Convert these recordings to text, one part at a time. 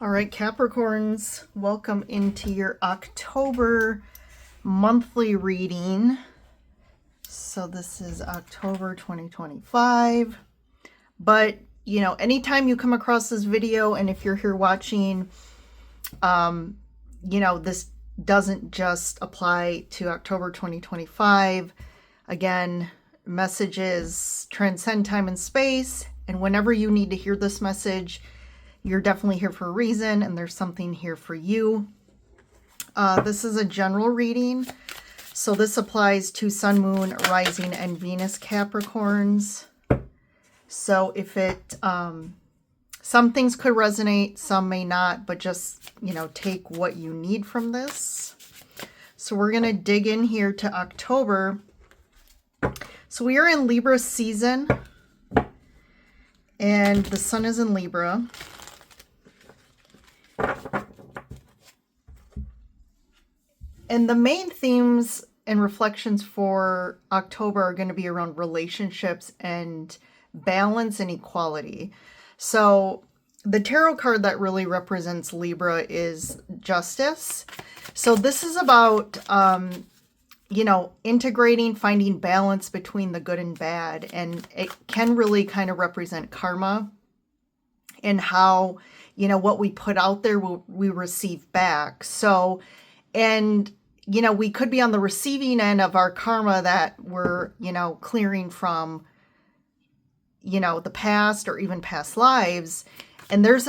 All right, Capricorns, welcome into your October monthly reading. So this is October 2025. But, you know, anytime you come across this video, and if you're here watching, you know, this doesn't just apply to October 2025. Again, messages transcend time and space. And whenever you need to hear this message, you're definitely here for a reason, and there's something here for you. This is a general reading, so this applies to Sun, Moon, Rising, and Venus Capricorns. So if it, some things could resonate, some may not, but just, you know, take what you need from this. So we're going to dig in here to October. So we are in Libra season, and the Sun is in Libra. And the main themes and reflections for October are going to be around relationships and balance and equality. So the tarot card that really represents Libra is Justice. So this is about, you know, integrating, finding balance between the good and bad. And it can really kind of represent karma and how, you know, what we put out there, we receive back. So, and you know, we could be on the receiving end of our karma that we're, you know, clearing from, you know, the past or even past lives. And there is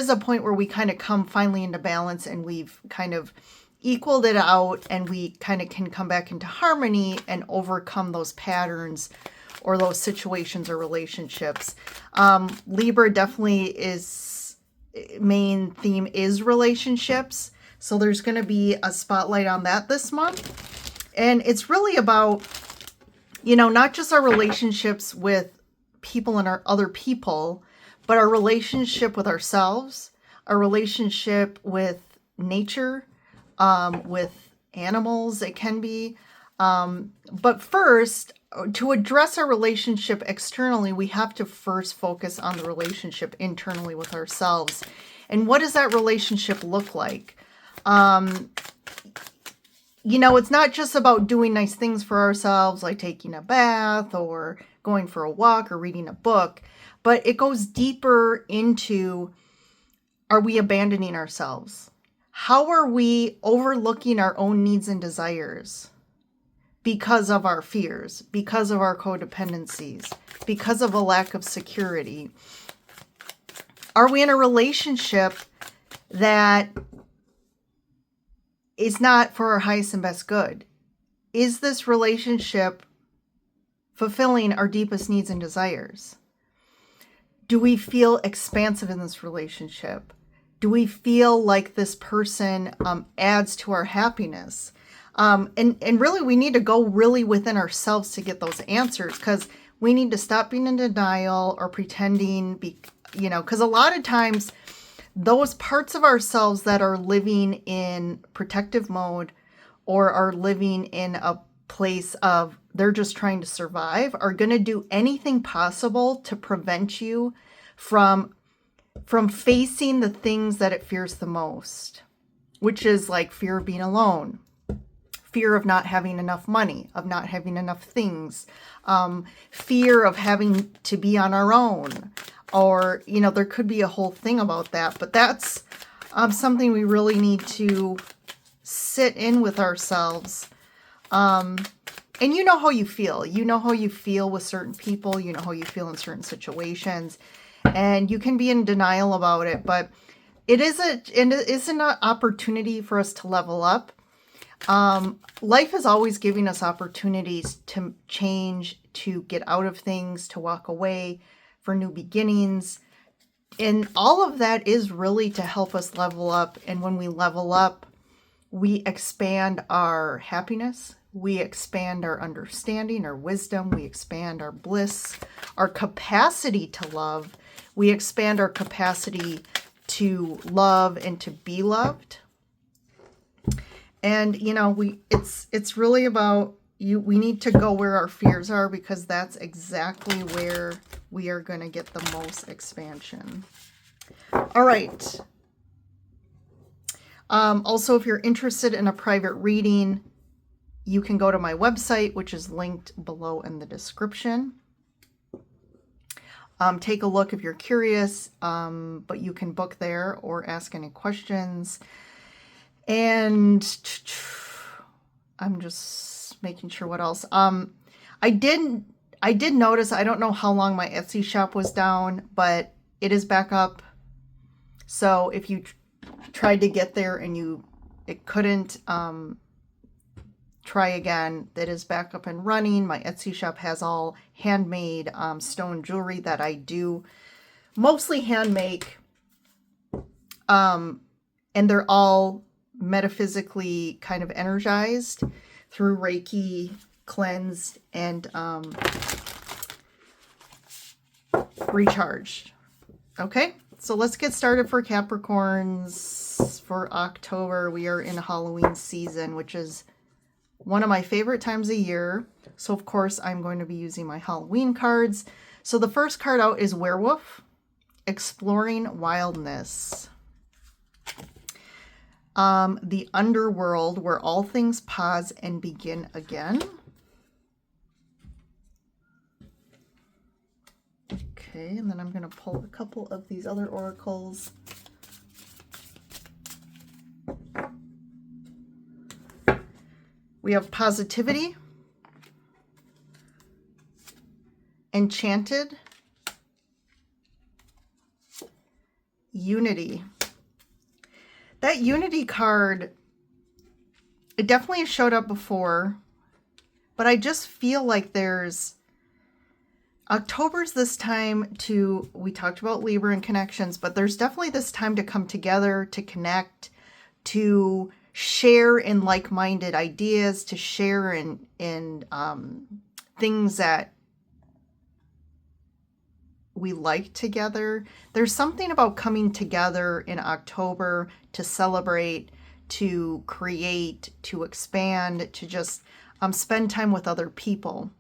a point where we kind of come finally into balance, and we've kind of equaled it out, and we kind of can come back into harmony and overcome those patterns or those situations or relationships. Libra definitely is, main theme is relationships. So there's going to be a spotlight on that this month. And it's really about, you know, not just our relationships with people and our other people, but our relationship with ourselves, our relationship with nature, with animals, it can be. But first, to address our relationship externally, we have to first focus on the relationship internally with ourselves. And what does that relationship look like? You know, it's not just about doing nice things for ourselves, like taking a bath or going for a walk or reading a book, but it goes deeper into, are we abandoning ourselves? How are we overlooking our own needs and desires because of our fears, because of our codependencies, because of a lack of security? Are we in a relationship that is not for our highest and best good? Is this relationship fulfilling our deepest needs and desires? Do we feel expansive in this relationship? Do we feel like this person adds to our happiness? And really, we need to go really within ourselves to get those answers, because we need to stop being in denial or pretending, you know, because a lot of times those parts of ourselves that are living in protective mode or are living in a place of they're just trying to survive are going to do anything possible to prevent you from facing the things that it fears the most, which is like fear of being alone, fear of not having enough money, of not having enough things, fear of having to be on our own. Or, you know, there could be a whole thing about that, but that's something we really need to sit in with ourselves. And you know how you feel. You know how you feel with certain people. You know how you feel in certain situations. And you can be in denial about it, but it is an opportunity for us to level up. Life is always giving us opportunities to change, to get out of things, to walk away, for new beginnings. And all of that is really to help us level up. And when we level up, we expand our happiness, we expand our understanding, our wisdom, we expand our bliss, our capacity to love, we expand our capacity to love and to be loved. And, you know, it's really about we need to go where our fears are, because that's exactly where we are going to get the most expansion. All right. Also, if you're interested in a private reading, you can go to my website, which is linked below in the description. Take a look if you're curious, but you can book there or ask any questions. And I'm just making sure what else. I did notice, I don't know how long my Etsy shop was down, but it is back up. So if you tried to get there and it couldn't, try again. That is back up and running. My Etsy shop has all handmade stone jewelry that I do mostly hand make. And they're all metaphysically kind of energized through Reiki, cleansed, and recharged. Okay, so let's get started for Capricorns for October. We are in Halloween season, which is one of my favorite times of year. So of course I'm going to be using my Halloween cards. So the first card out is Werewolf, Exploring Wildness. The underworld where all things pause and begin again. Okay, and then I'm going to pull a couple of these other oracles. We have Positivity, Enchanted, Unity. That Unity card, it definitely showed up before, but I just feel like October's this time we talked about Libra and connections, but there's definitely this time to come together, to connect, to share in like-minded ideas, to share in things that we like together. There's something about coming together in October to celebrate, to create, to expand, to just spend time with other people.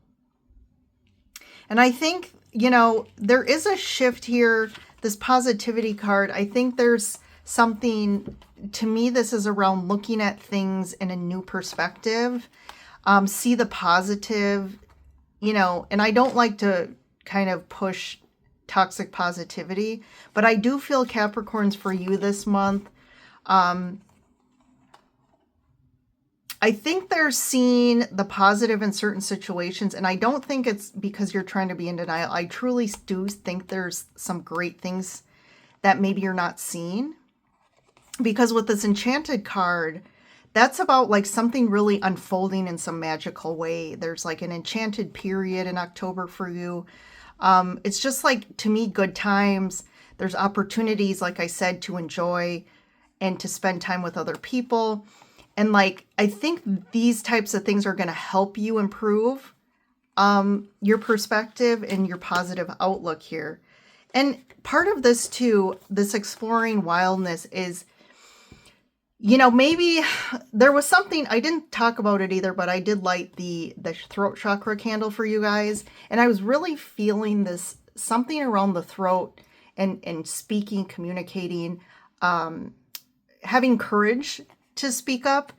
And I think, there is a shift here. This Positivity card, I think there's something, to me, this is around looking at things in a new perspective. See the positive, and I don't like to kind of push toxic positivity, but I do feel Capricorns for you this month. I think they're seeing the positive in certain situations, and I don't think it's because you're trying to be in denial. I truly do think there's some great things that maybe you're not seeing. Because with this Enchanted card, that's about like something really unfolding in some magical way. There's like an enchanted period in October for you. It's just like, to me, good times. There's opportunities, like I said, to enjoy and to spend time with other people. And like, I think these types of things are going to help you improve your perspective and your positive outlook here. And part of this too, this exploring wildness is, maybe there was something, I didn't talk about it either, but I did light the throat chakra candle for you guys. And I was really feeling this, something around the throat and speaking, communicating, having courage to speak up.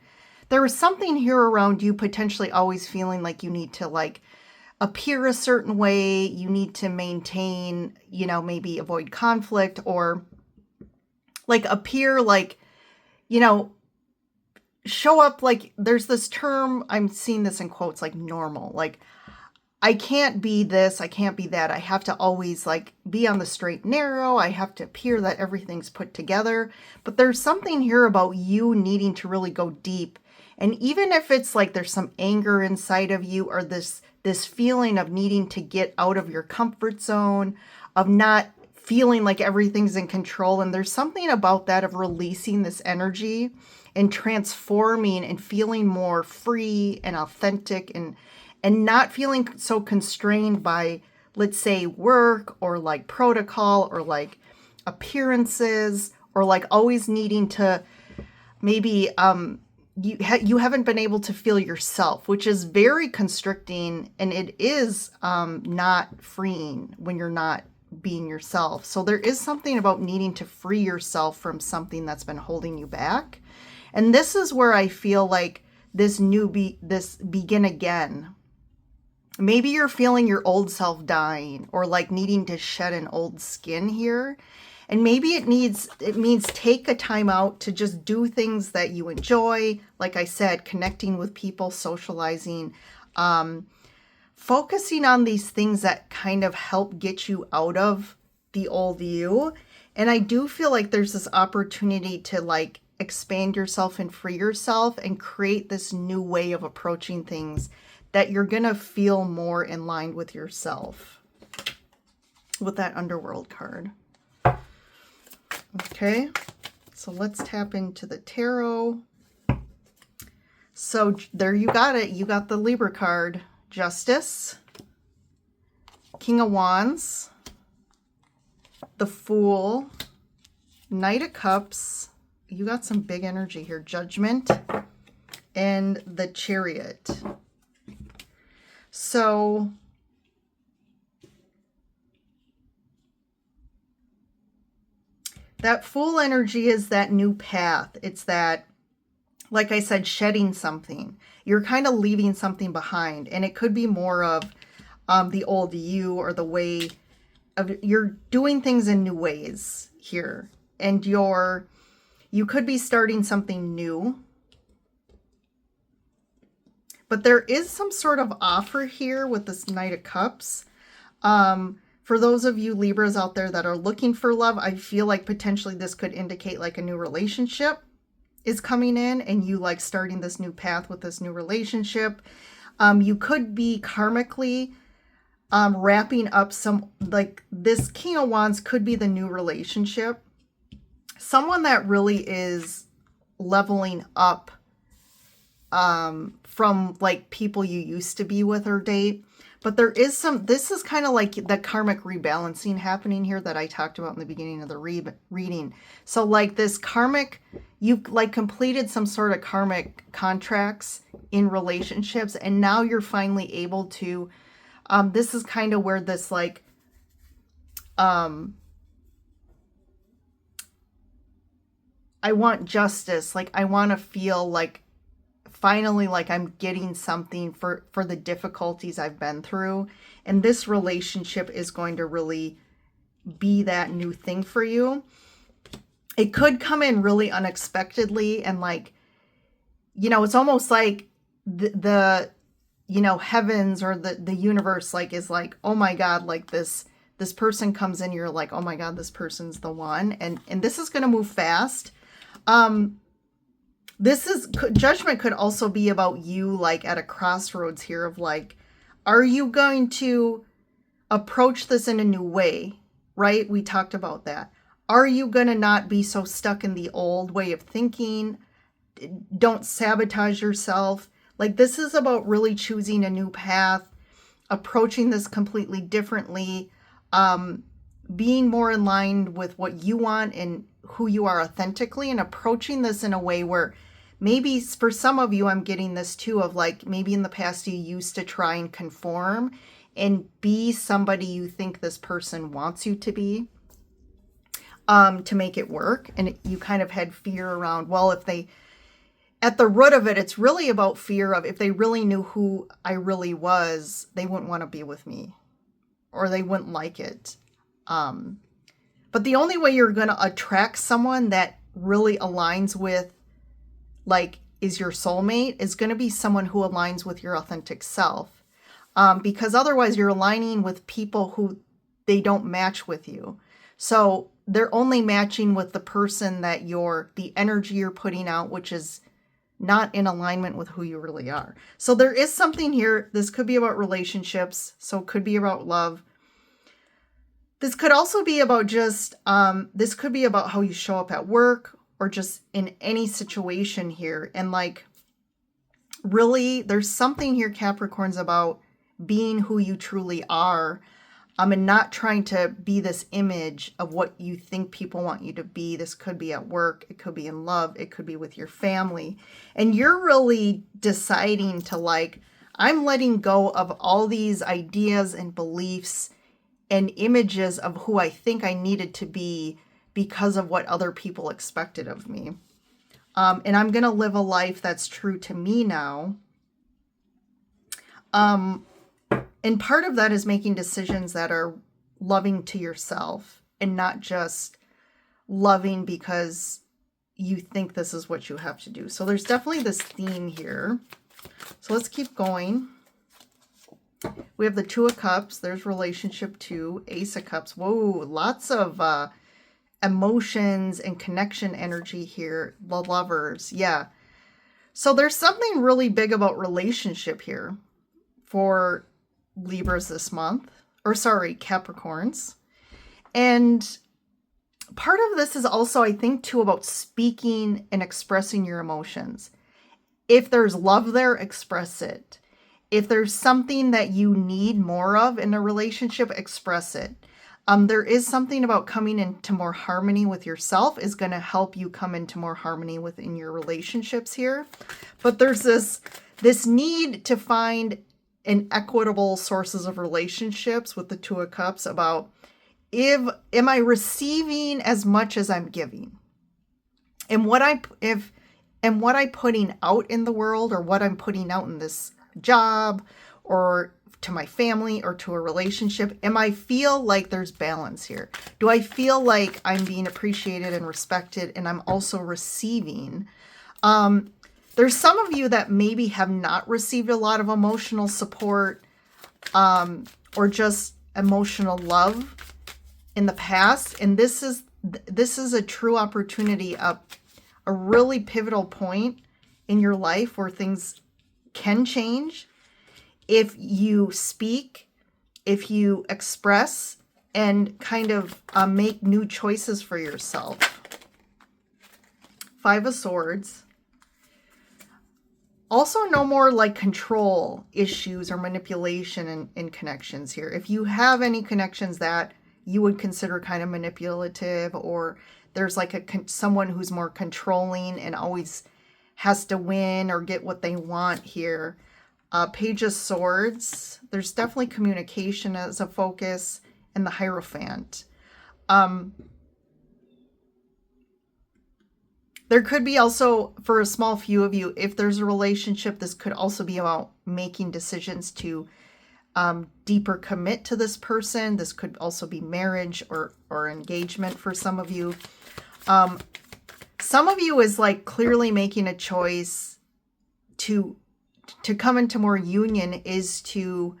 There was something here around you potentially always feeling like you need to like appear a certain way. You need to maintain, maybe avoid conflict, or like appear like, show up like, there's this term, I'm seeing this in quotes, like normal. Like, I can't be this, I can't be that. I have to always like be on the straight and narrow. I have to appear that everything's put together. But there's something here about you needing to really go deep. And even if it's like there's some anger inside of you, or this feeling of needing to get out of your comfort zone, of not feeling like everything's in control. And there's something about that, of releasing this energy and transforming and feeling more free and authentic, and not feeling so constrained by, let's say, work or like protocol or like appearances, or like always needing to maybe, you haven't been able to feel yourself, which is very constricting, and it is not freeing when you're not being yourself. So there is something about needing to free yourself from something that's been holding you back. And this is where I feel like this this begin again. Maybe you're feeling your old self dying, or like needing to shed an old skin here. And maybe it means take a time out to just do things that you enjoy. Like I said, connecting with people, socializing, focusing on these things that kind of help get you out of the old you. And I do feel like there's this opportunity to like expand yourself and free yourself and create this new way of approaching things that you're going to feel more in line with yourself with that Underworld card. Okay, so let's tap into the tarot. So there you got it. You got the Libra card. Justice, King of Wands, the Fool, Knight of Cups. You got some big energy here. Judgment, and the Chariot. So that Fool energy is that new path. It's that, like I said, shedding something. You're kind of leaving something behind. And it could be more of the old you, or the way of you're doing things in new ways here. And you could be starting something new. But there is some sort of offer here with this Knight of Cups. For those of you Libras out there that are looking for love, I feel like potentially this could indicate like a new relationship is coming in, and you like starting this new path with this new relationship. You could be karmically wrapping up some, like this King of Wands could be the new relationship. Someone that really is leveling up from like people you used to be with or date. But there is this is kind of like the karmic rebalancing happening here that I talked about in the beginning of the reading. So like this karmic, you've like completed some sort of karmic contracts in relationships, and now you're finally able to, this is kind of where this like, I want justice. Like I want to feel like finally like I'm getting something for the difficulties I've been through. And this relationship is going to really be that new thing for you. It could come in really unexpectedly, and like, you know, it's almost like the you know, heavens or the universe like is like, oh my God, like this person comes in, you're like, oh my God, this person's the one. And this is going to move fast. Judgment could also be about you like at a crossroads here of like, are you going to approach this in a new way, right? We talked about that. Are you going to not be so stuck in the old way of thinking? Don't sabotage yourself. Like this is about really choosing a new path, approaching this completely differently, being more in line with what you want and who you are authentically, and approaching this in a way where maybe for some of you, I'm getting this too of like, maybe in the past you used to try and conform and be somebody you think this person wants you to be, to make it work. And you kind of had fear around, well, if they, at the root of it, it's really about fear of if they really knew who I really was, they wouldn't want to be with me, or they wouldn't like it. But the only way you're going to attract someone that really aligns with, like, is your soulmate, is going to be someone who aligns with your authentic self. Because otherwise you're aligning with people who they don't match with you. So they're only matching with the person that the energy you're putting out, which is not in alignment with who you really are. So there is something here. This could be about relationships. So it could be about love. This could also be about just, this could be about how you show up at work or just in any situation here. And like, really, there's something here, Capricorns, about being who you truly are, and not trying to be this image of what you think people want you to be. This could be at work. It could be in love. It could be with your family. And you're really deciding to like, I'm letting go of all these ideas and beliefs and images of who I think I needed to be because of what other people expected of me. And I'm going to live a life that's true to me now. And part of that is making decisions that are loving to yourself and not just loving because you think this is what you have to do. So there's definitely this theme here. So let's keep going. We have the Two of Cups. There's relationship 2, Ace of Cups. Whoa, lots of emotions and connection energy here. The Lovers. Yeah. So there's something really big about relationship here for Libras this month. Or sorry, Capricorns. And part of this is also, I think, too, about speaking and expressing your emotions. If there's love there, express it. If there's something that you need more of in a relationship, express it. There is something about coming into more harmony with yourself is going to help you come into more harmony within your relationships here. But there's this need to find an equitable sources of relationships with the Two of Cups about, am I receiving as much as I'm giving? And what I'm putting out in the world, or what I'm putting out in this job or to my family or to a relationship, am I feel like there's balance here? Do I feel like I'm being appreciated and respected and I'm also receiving? There's some of you that maybe have not received a lot of emotional support or just emotional love in the past, and this is a true opportunity, a really pivotal point in your life where things can change if you speak, if you express, and kind of make new choices for yourself. Five of Swords. Also, no more like control issues or manipulation in connections here. If you have any connections that you would consider kind of manipulative, or there's like someone who's more controlling and always has to win or get what they want here. Page of Swords. There's definitely communication as a focus, and the Hierophant. There could be also, for a small few of you, if there's a relationship, this could also be about making decisions to deeper commit to this person. This could also be marriage or engagement for some of you. Some of you is like clearly making a choice to come into more union, is to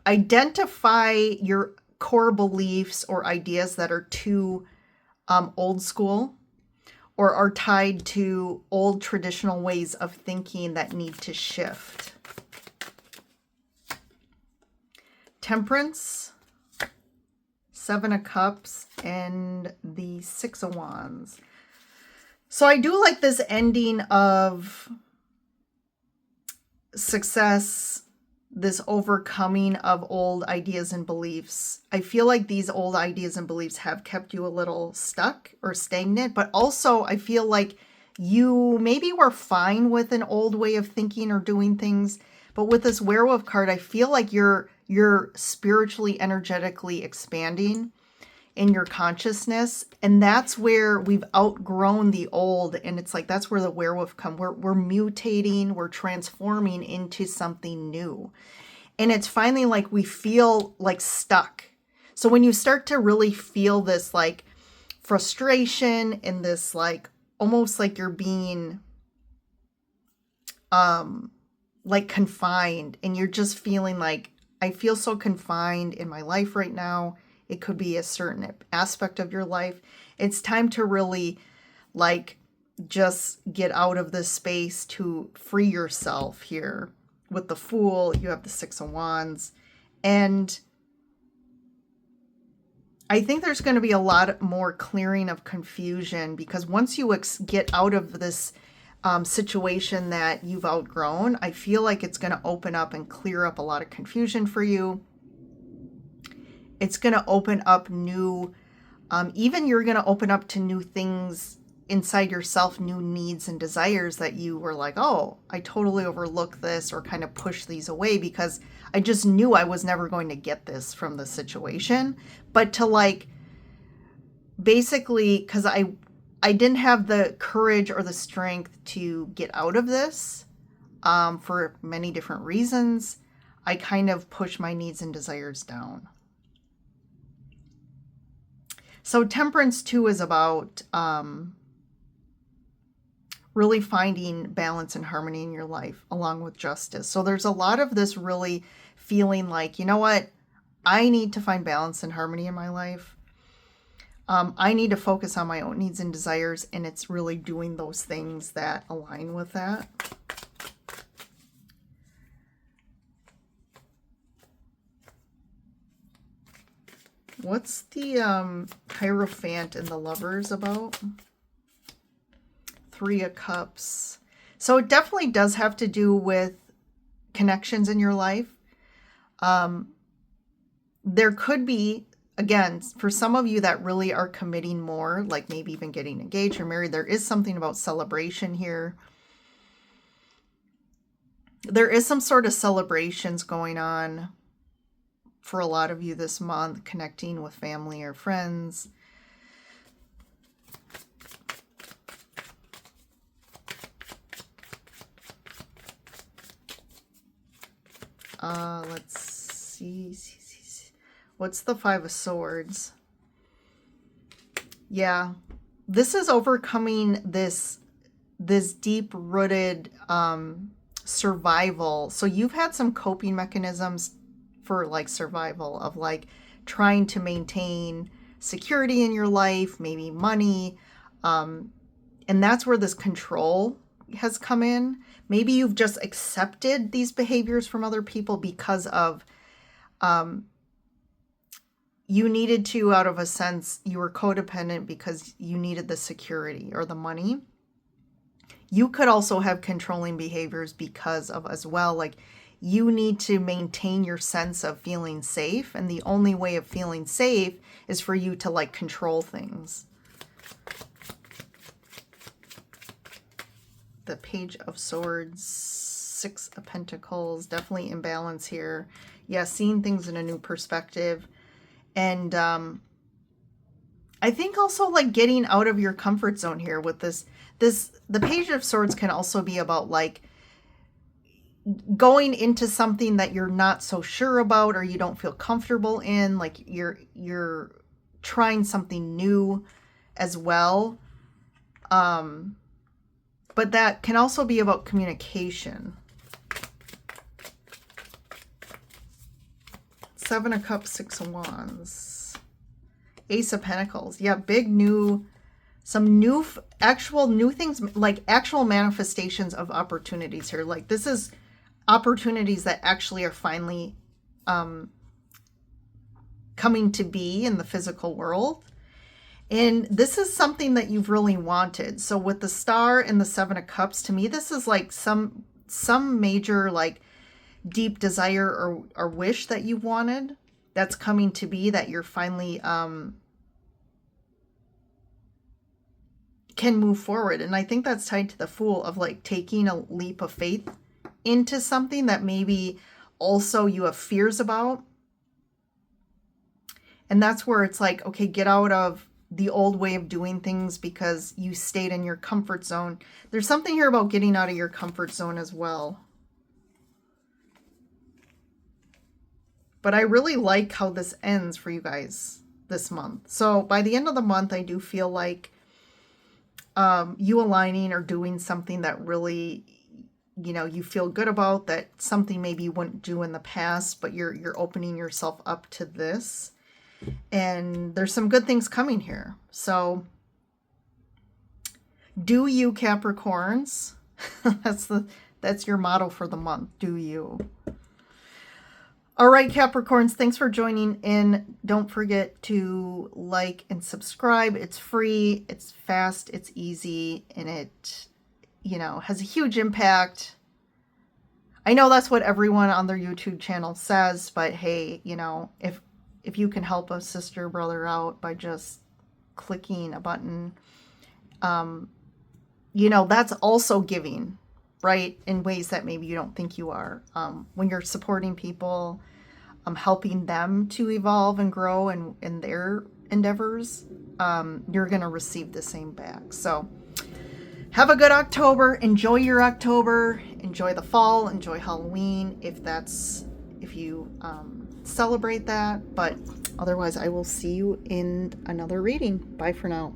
identify your core beliefs or ideas that are too old school or are tied to old traditional ways of thinking that need to shift. Temperance, Seven of Cups, and the Six of Wands. So I do like this ending of success, this overcoming of old ideas and beliefs. I feel like these old ideas and beliefs have kept you a little stuck or stagnant, but also I feel like you maybe were fine with an old way of thinking or doing things, but with this Werewolf card, I feel like you're spiritually, energetically expanding in your consciousness, and that's where we've outgrown the old, and it's like that's where the Werewolf come. We're mutating, we're transforming into something new, and it's finally like we feel like stuck. So when you start to really feel this like frustration and this like almost like you're being like confined, and you're just feeling like, I feel so confined in my life right now. It could be a certain aspect of your life. It's time to really like just get out of this space to free yourself here. With the Fool, you have the Six of Wands. And I think there's going to be a lot more clearing of confusion, because once you get out of this situation that you've outgrown, I feel like it's going to open up and clear up a lot of confusion for you. It's going to open up new, even you're going to open up to new things inside yourself new needs and desires that you were like, oh, I totally overlooked this, or kind of pushed these away because I just knew I was never going to get this from the situation. But to like, basically, because I didn't have the courage or the strength to get out of this for many different reasons, I kind of pushed my needs and desires down. So Temperance 2 is about really finding balance and harmony in your life along with justice. So there's a lot of this really feeling like, you know what? I need to find balance and harmony in my life. I need to focus on my own needs and desires, and it's really doing those things that align with that. What's the Hierophant and the Lovers about? 3 of Cups. So it definitely does have to do with connections in your life. There could be, again, for some of you that really are committing more, like maybe even getting engaged or married, there is something about celebration here. There is some sort of celebrations going on for a lot of you this month, connecting with family or friends. Let's see. What's the 5 of Swords? Yeah, this is overcoming this deep-rooted survival. So you've had some coping mechanisms for like survival of like trying to maintain security in your life, maybe money. And that's where this control has come in. Maybe you've just accepted these behaviors from other people because of you needed to, out of a sense, you were codependent because you needed the security or the money. You could also have controlling behaviors because of as well, like you need to maintain your sense of feeling safe. And the only way of feeling safe is for you to like control things. The Page of Swords, 6 of Pentacles, definitely imbalance here. Yeah, seeing things in a new perspective. And I think also like getting out of your comfort zone here with this, the Page of Swords can also be about like going into something that you're not so sure about or you don't feel comfortable in, like you're trying something new as well. But that can also be about communication. 7 of Cups, 6 of Wands. Ace of Pentacles. Yeah, big new, some new, actual new things, like actual manifestations of opportunities here. Like this is opportunities that actually are finally coming to be in the physical world. And this is something that you've really wanted. So with the Star and the 7 of Cups, to me, this is like some major like deep desire or wish that you wanted that's coming to be, that you're finally can move forward. And I think that's tied to the Fool, of like taking a leap of faith into something that maybe also you have fears about. And that's where it's like, okay, get out of the old way of doing things because you stayed in your comfort zone. There's something here about getting out of your comfort zone as well. But I really like how this ends for you guys this month. So by the end of the month, I do feel like you aligning or doing something that really, you know, you feel good about, that something maybe you wouldn't do in the past, but you're opening yourself up to this. And there's some good things coming here. So do you, Capricorns? That's your motto for the month. Do you? All right, Capricorns, thanks for joining in. Don't forget to like and subscribe. It's free, it's fast, it's easy, and it, you know, has a huge impact. I know that's what everyone on their YouTube channel says, but hey, you know, if you can help a sister, brother out by just clicking a button, that's also giving, right? In ways that maybe you don't think you are. When you're supporting people, helping them to evolve and grow in their endeavors, you're going to receive the same back. So have a good October. Enjoy your October. Enjoy the fall. Enjoy Halloween if you celebrate that. But otherwise, I will see you in another reading. Bye for now.